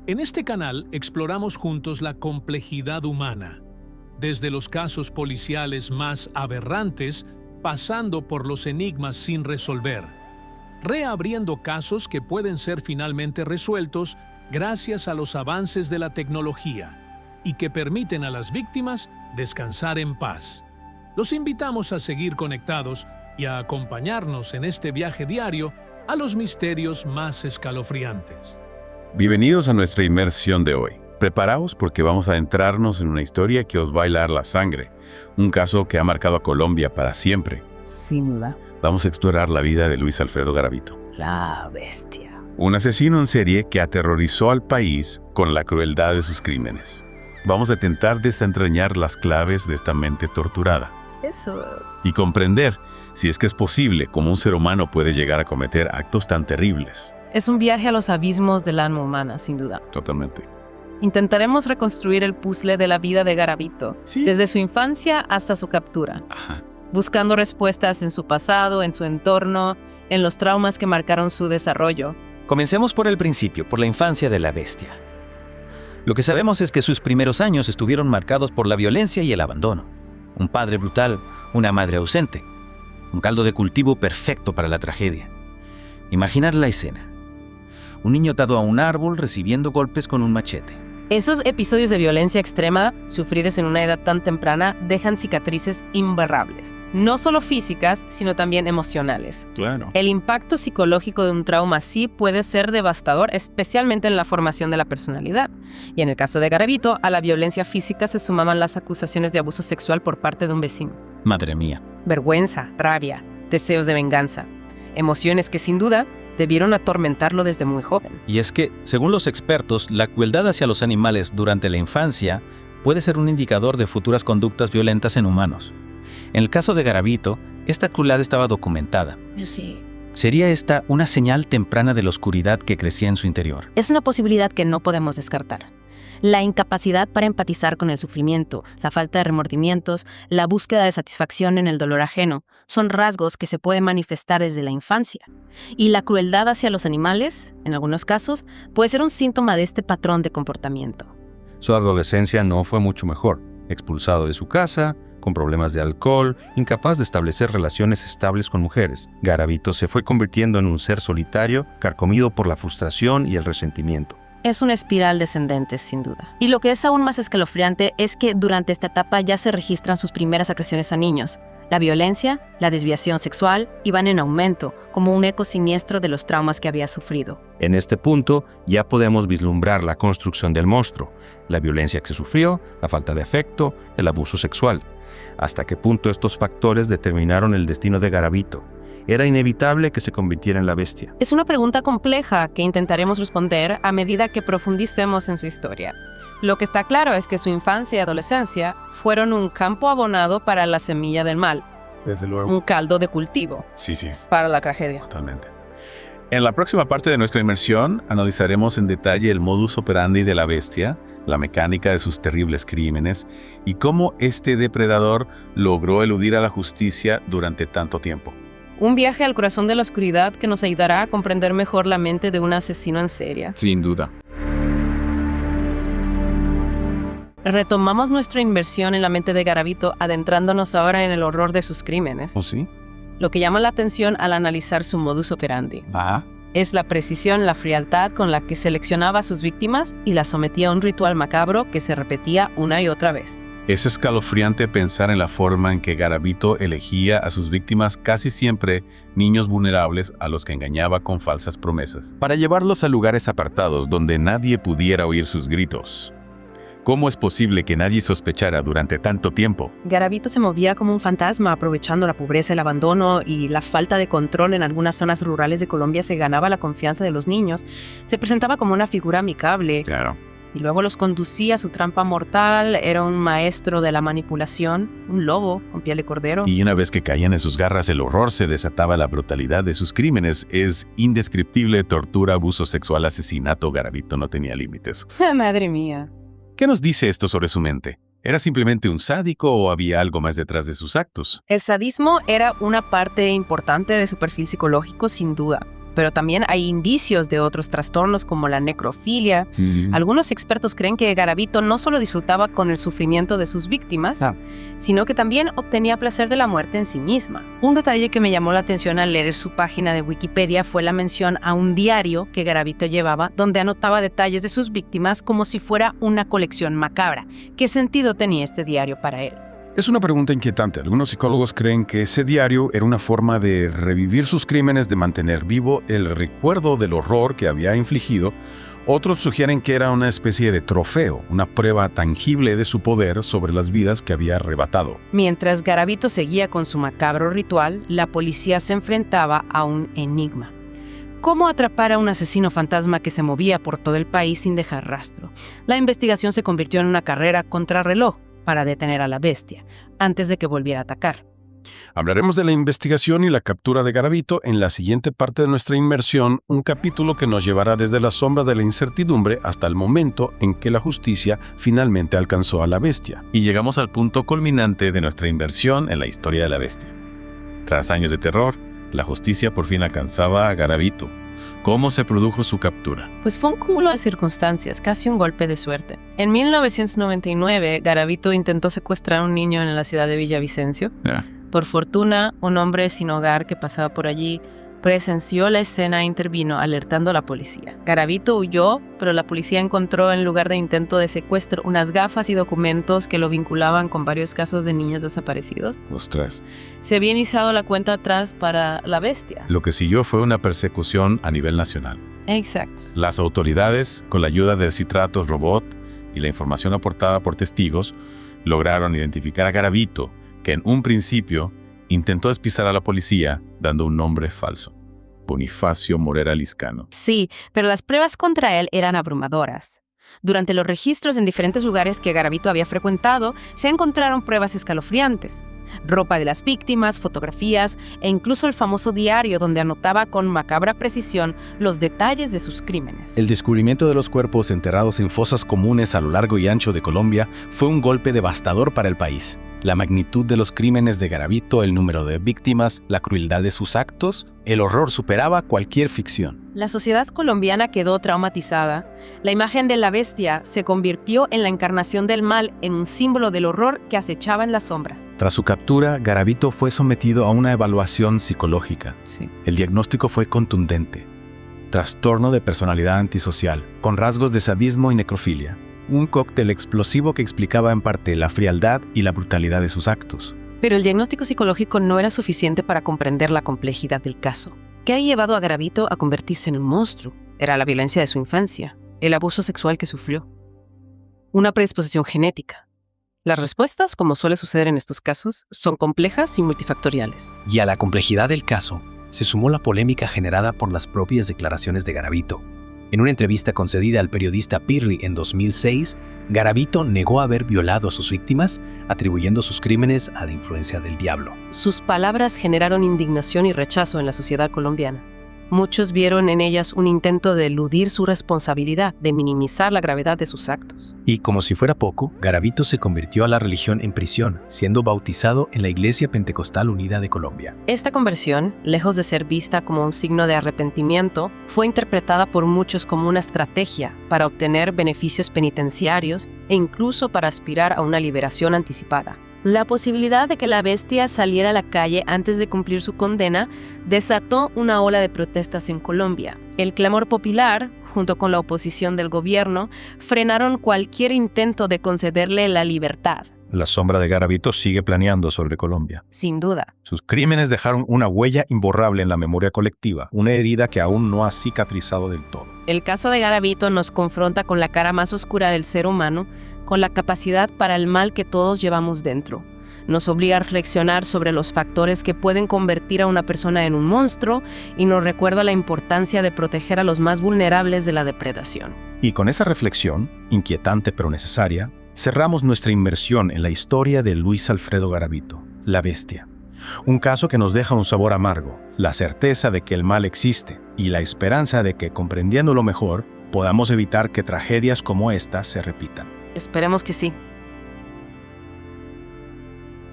En este canal exploramos juntos la complejidad humana, desde los casos policiales más aberrantes, pasando por los enigmas sin resolver, reabriendo casos que pueden ser finalmente resueltos gracias a los avances de la tecnología y que permiten a las víctimas descansar en paz. Los invitamos a seguir conectados y a acompañarnos en este viaje diario a los misterios más escalofriantes. Bienvenidos a nuestra inmersión de hoy. Preparaos porque vamos a adentrarnos en una historia que os va a helar la sangre, un caso que ha marcado a Colombia para siempre. Sin duda. Vamos a explorar la vida de Luis Alfredo Garavito, La bestia. un asesino en serie que aterrorizó al país con la crueldad de sus crímenes. Vamos a intentar desentrañar las claves de esta mente torturada Eso. y comprender si es que es posible cómo un ser humano puede llegar a cometer actos tan terribles. Es un viaje a los abismos del alma humana, sin duda. Totalmente. Intentaremos reconstruir el puzzle de la vida de Garavito, Sí. desde su infancia hasta su captura, Ajá. buscando respuestas en su pasado, en su entorno, en los traumas que marcaron su desarrollo. Comencemos por el principio, por la infancia de la bestia. Lo que sabemos es que sus primeros años estuvieron marcados por la violencia y el abandono. Un padre brutal, una madre ausente. Un caldo de cultivo perfecto para la tragedia. Imaginar la escena. Un niño atado a un árbol recibiendo golpes con un machete. Esos episodios de violencia extrema, sufridos en una edad tan temprana, dejan cicatrices imborrables. No solo físicas, sino también emocionales. Claro. El impacto psicológico de un trauma así puede ser devastador, especialmente en la formación de la personalidad. Y en el caso de Garavito, a la violencia física se sumaban las acusaciones de abuso sexual por parte de un vecino. Madre mía. Vergüenza, rabia, deseos de venganza. Emociones que sin duda debieron atormentarlo desde muy joven. Y es que, según los expertos, la crueldad hacia los animales durante la infancia puede ser un indicador de futuras conductas violentas en humanos. En el caso de Garavito, esta crueldad estaba documentada. Sí. ¿Sería esta una señal temprana de la oscuridad que crecía en su interior? Es una posibilidad que no podemos descartar. La incapacidad para empatizar con el sufrimiento, la falta de remordimientos, la búsqueda de satisfacción en el dolor ajeno, son rasgos que se pueden manifestar desde la infancia. Y la crueldad hacia los animales, en algunos casos, puede ser un síntoma de este patrón de comportamiento. Su adolescencia no fue mucho mejor. Expulsado de su casa, con problemas de alcohol, incapaz de establecer relaciones estables con mujeres, Garavito se fue convirtiendo en un ser solitario, carcomido por la frustración y el resentimiento. Es una espiral descendente, sin duda. Y lo que es aún más escalofriante es que durante esta etapa ya se registran sus primeras agresiones a niños. La violencia, la desviación sexual iban en aumento, como un eco siniestro de los traumas que había sufrido. En este punto ya podemos vislumbrar la construcción del monstruo, la violencia que sufrió, la falta de afecto, el abuso sexual. ¿Hasta qué punto estos factores determinaron el destino de Garavito? Era inevitable que se convirtiera en la bestia. Es una pregunta compleja que intentaremos responder a medida que profundicemos en su historia. Lo que está claro es que su infancia y adolescencia fueron un campo abonado para la semilla del mal, Desde luego. un caldo de cultivo Sí. para la tragedia. Totalmente. En la próxima parte de nuestra inmersión, analizaremos en detalle el modus operandi de la bestia, la mecánica de sus terribles crímenes y cómo este depredador logró eludir a la justicia durante tanto tiempo. Un viaje al corazón de la oscuridad que nos ayudará a comprender mejor la mente de un asesino en serie. Sin duda. Retomamos nuestra inversión en la mente de Garavito, adentrándonos ahora en el horror de sus crímenes. ¿Oh, sí? Lo que llama la atención al analizar su modus operandi Ah, es la precisión, la frialdad con la que seleccionaba a sus víctimas y las sometía a un ritual macabro que se repetía una y otra vez. es escalofriante pensar en la forma en que Garavito elegía a sus víctimas, casi siempre niños vulnerables a los que engañaba con falsas promesas, para llevarlos a lugares apartados donde nadie pudiera oír sus gritos. ¿Cómo es posible que nadie sospechara durante tanto tiempo? Garavito se movía como un fantasma, aprovechando la pobreza, el abandono y la falta de control en algunas zonas rurales de Colombia. Se ganaba la confianza de los niños. Se presentaba como una figura amigable Claro. y luego los conducía a su trampa mortal. Era un maestro de la manipulación, un lobo con piel de cordero. Y una vez que caían en sus garras, el horror se desataba. La brutalidad de sus crímenes es indescriptible: tortura, abuso sexual, asesinato. Garavito no tenía límites. Madre mía. ¿Qué nos dice esto sobre su mente? ¿Era simplemente un sádico o había algo más detrás de sus actos? El sadismo era una parte importante de su perfil psicológico, sin duda. pero también hay indicios de otros trastornos como la necrofilia. Algunos expertos creen que Garavito no solo disfrutaba con el sufrimiento de sus víctimas, sino que también obtenía placer de la muerte en sí misma. Un detalle que me llamó la atención al leer su página de Wikipedia fue la mención a un diario que Garavito llevaba, donde anotaba detalles de sus víctimas como si fuera una colección macabra. ¿Qué sentido tenía este diario para él? Es una pregunta inquietante. Algunos psicólogos creen que ese diario era una forma de revivir sus crímenes, de mantener vivo el recuerdo del horror que había infligido. Otros sugieren que era una especie de trofeo, una prueba tangible de su poder sobre las vidas que había arrebatado. Mientras Garavito seguía con su macabro ritual, la policía se enfrentaba a un enigma. ¿Cómo atrapar a un asesino fantasma que se movía por todo el país sin dejar rastro? La investigación se convirtió en una carrera contrarreloj para detener a la bestia, antes de que volviera a atacar. Hablaremos de la investigación y la captura de Garavito en la siguiente parte de nuestra inmersión, un capítulo que nos llevará desde la sombra de la incertidumbre hasta el momento en que la justicia finalmente alcanzó a la bestia. Y llegamos al punto culminante de nuestra inmersión en la historia de la bestia. Tras años de terror, la justicia por fin alcanzaba a Garavito. ¿Cómo se produjo su captura? Pues fue un cúmulo de circunstancias, casi un golpe de suerte. En 1999, Garavito intentó secuestrar a un niño en la ciudad de Villavicencio. Por fortuna, un hombre sin hogar que pasaba por allí presenció la escena e intervino, alertando a la policía. Garavito huyó, pero la policía encontró en lugar de intento de secuestro unas gafas y documentos que lo vinculaban con varios casos de niños desaparecidos. ¡Ostras! Se había iniciado la cuenta atrás para la bestia. Lo que siguió fue una persecución a nivel nacional. Exacto. Las autoridades, con la ayuda del Citratos Robot y la información aportada por testigos, lograron identificar a Garavito, que en un principio intentó despistar a la policía dando un nombre falso: Bonifacio Morera Liscano. Sí, pero las pruebas contra él eran abrumadoras. Durante los registros en diferentes lugares que Garavito había frecuentado, se encontraron pruebas escalofriantes. Ropa de las víctimas, fotografías e incluso el famoso diario donde anotaba con macabra precisión los detalles de sus crímenes. El descubrimiento de los cuerpos enterrados en fosas comunes a lo largo y ancho de Colombia fue un golpe devastador para el país. La magnitud de los crímenes de Garavito, el número de víctimas, la crueldad de sus actos, el horror superaba cualquier ficción. La sociedad colombiana quedó traumatizada. La imagen de la bestia se convirtió en la encarnación del mal, en un símbolo del horror que acechaba en las sombras. Tras su captura, Garavito fue sometido a una evaluación psicológica. El diagnóstico fue contundente: trastorno de personalidad antisocial, con rasgos de sadismo y necrofilia. Un cóctel explosivo que explicaba en parte la frialdad y la brutalidad de sus actos. Pero el diagnóstico psicológico no era suficiente para comprender la complejidad del caso. ¿Qué ha llevado a Garavito a convertirse en un monstruo? Era la violencia de su infancia, el abuso sexual que sufrió, una predisposición genética. Las respuestas, como suele suceder en estos casos, son complejas y multifactoriales. Y a la complejidad del caso se sumó la polémica generada por las propias declaraciones de Garavito. En una entrevista concedida al periodista Pirri en 2006, Garavito negó haber violado a sus víctimas, atribuyendo sus crímenes a la influencia del diablo. Sus palabras generaron indignación y rechazo en la sociedad colombiana. Muchos vieron en ellas un intento de eludir su responsabilidad, de minimizar la gravedad de sus actos. Y como si fuera poco, Garavito se convirtió a la religión en prisión, siendo bautizado en la Iglesia Pentecostal Unida de Colombia. Esta conversión, lejos de ser vista como un signo de arrepentimiento, fue interpretada por muchos como una estrategia para obtener beneficios penitenciarios e incluso para aspirar a una liberación anticipada. La posibilidad de que la bestia saliera a la calle antes de cumplir su condena desató una ola de protestas en Colombia. El clamor popular, junto con la oposición del gobierno, frenaron cualquier intento de concederle la libertad. La sombra de Garavito sigue planeando sobre Colombia. Sin duda. Sus crímenes dejaron una huella imborrable en la memoria colectiva, una herida que aún no ha cicatrizado del todo. El caso de Garavito nos confronta con la cara más oscura del ser humano, con la capacidad para el mal que todos llevamos dentro. Nos obliga a reflexionar sobre los factores que pueden convertir a una persona en un monstruo y nos recuerda la importancia de proteger a los más vulnerables de la depredación. Y con esa reflexión, inquietante pero necesaria, cerramos nuestra inmersión en la historia de Luis Alfredo Garavito, la bestia. Un caso que nos deja un sabor amargo, la certeza de que el mal existe y la esperanza de que, comprendiéndolo mejor, podamos evitar que tragedias como esta se repitan. Esperemos que sí.